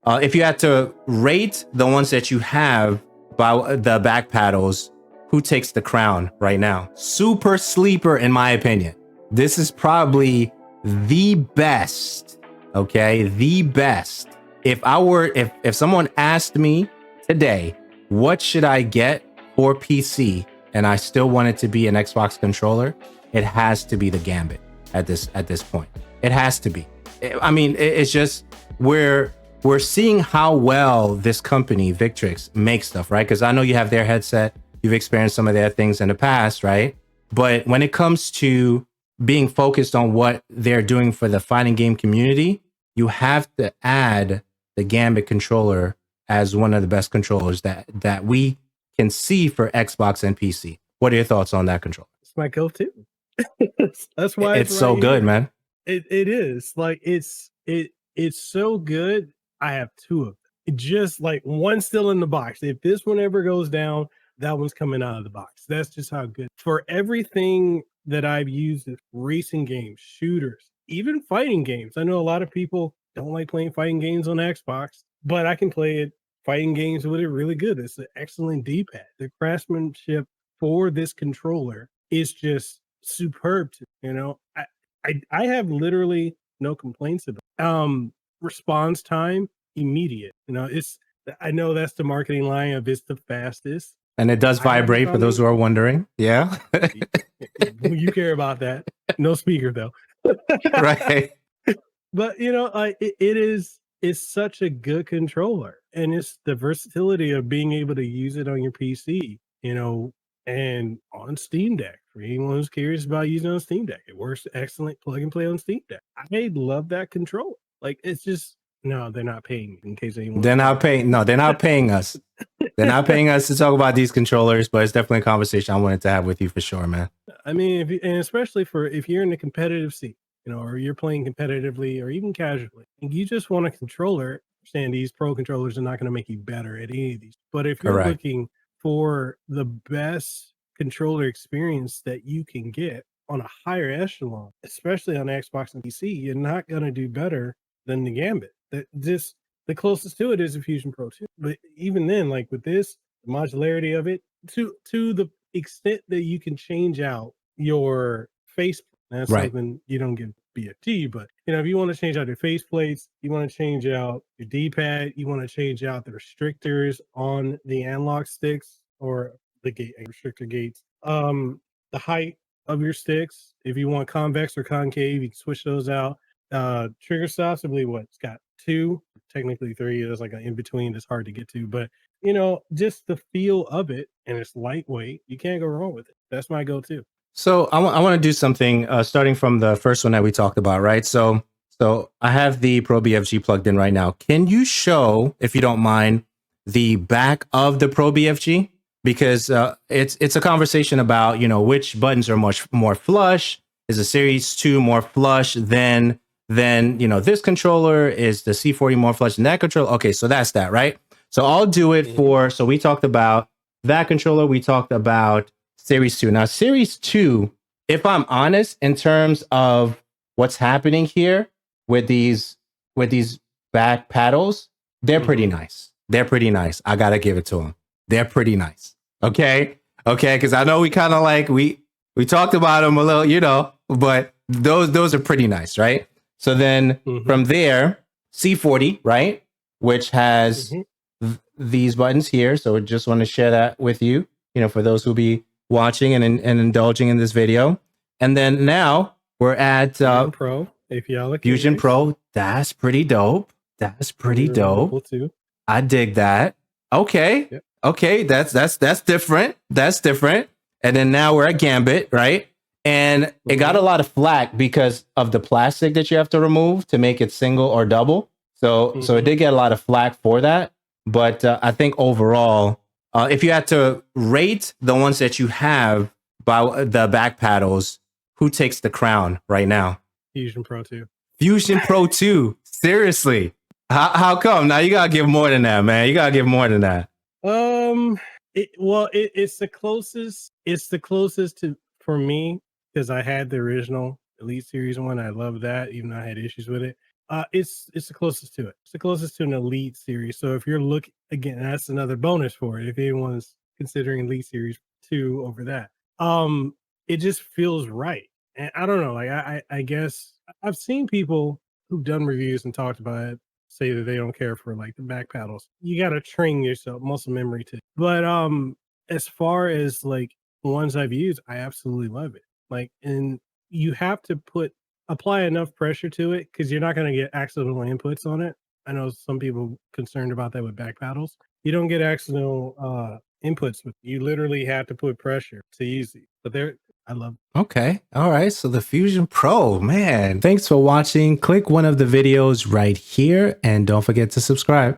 If you had to rate the ones that you have by the back paddles, who takes the crown right now? Super sleeper, in my opinion. This is probably the best. Okay, the best. If someone asked me today, what should I get for PC, and I still want it to be an Xbox controller, it has to be the Gambit at this point. It has to be. I mean, it's just we're seeing how well this company Victrix makes stuff, right? Because I know you have their headset, you've experienced some of their things in the past, right? But when it comes to being focused on what they're doing for the fighting game community, you have to add the Gambit controller as one of the best controllers that we can see for Xbox and PC. What are your thoughts on that controller? It's my go-to. That's why it's so good, man. It is like it's so good. I have two of them. Just like one still in the box. If this one ever goes down, that one's coming out of the box. That's just how good. For everything that I've used, racing games, shooters, even fighting games. I know a lot of people don't like playing fighting games on Xbox, but I can play it fighting games with it really good. It's an excellent D-pad. The craftsmanship for this controller is just superb. I have literally no complaints about response time immediate. I know that's the marketing line of it's the fastest, and it does vibrate for those who are wondering. Yeah. You care about that. No speaker though. Right. But it's such a good controller, and it's the versatility of being able to use it on your PC, and on Steam Deck. For anyone who's curious about using it on Steam Deck, it works excellent plug and play on Steam Deck. I love that controller. Like, it's just, no, they're not paying me, in case anyone. They're not paying. No, they're not paying us. They're not paying us to talk about these controllers, but it's definitely a conversation I wanted to have with you for sure, man. I mean, and especially if you're in the competitive scene, or you're playing competitively or even casually, and you just want a controller. Understand these pro controllers are not going to make you better at any of these. But if you're looking for the best controller experience that you can get on a higher echelon, especially on Xbox and PC, you're not going to do better than the Gambit. The closest to it is a Fusion Pro 2. But even then, like with this, the modularity of it, to the extent that you can change out your face, that's something you don't get BFG, but if you want to change out your face plates, you want to change out your D-pad, you want to change out the restrictors on the analog sticks or the gate restrictor gates, the height of your sticks, if you want convex or concave, you can switch those out. Trigger stops, I believe it's got 2, technically 3. There's like an in between that's hard to get to, but just the feel of it, and it's lightweight, you can't go wrong with it. That's my go-to. So I want to do something starting from the first one that we talked about, right? So I have the Pro BFG plugged in right now. Can you show, if you don't mind, the back of the Pro BFG? Because it's a conversation about which buttons are much more flush. Is the Series 2 more flush than this controller? Is the C40 more flush than that controller? Okay, so that's that, right? So I'll do it for. So we talked about that controller. We talked about Series 2. Now, Series 2, if I'm honest, in terms of what's happening here with these back paddles, they're pretty nice. They're pretty nice. I gotta give it to them. They're pretty nice. Okay, because I know we kind of like we talked about them a little, but those are pretty nice, right? So then from there, C40, right, which has these buttons here. So I just want to share that with you, for those who be watching and indulging in this video. And then now we're at Fusion Pro. If y'all look, Fusion Pro. That's pretty dope. That's pretty dope. Too. I dig that. Okay. Yep. Okay. That's different. That's different. And then now we're at Gambit, right? And it got a lot of flack because of the plastic that you have to remove to make it single or double. So it did get a lot of flack for that. But I think overall, if you had to rate the ones that you have by the back paddles, who takes the crown right now? Fusion Pro 2. Fusion Pro 2. Seriously. How come? Now you gotta give more than that, man. You gotta give more than that. It's the closest. It's the closest to for me because I had the original Elite Series 1. I love that, even though I had issues with it. It's the closest to it. It's the closest to an Elite series. So if you're looking again, that's another bonus for it. If anyone's considering Elite Series 2 over that, it just feels right. And I don't know, like I guess I've seen people who've done reviews and talked about it say that they don't care for like the back paddles. You got to train yourself muscle memory to. But as far as like ones I've used, I absolutely love it. Like, and you have to apply enough pressure to it because you're not going to get accidental inputs on it. I know some people concerned about that with back paddles. You don't get accidental inputs with. You literally have to put pressure to use it. But I love it. Okay. All right. So the Fusion Pro, man. Thanks for watching. Click one of the videos right here and don't forget to subscribe.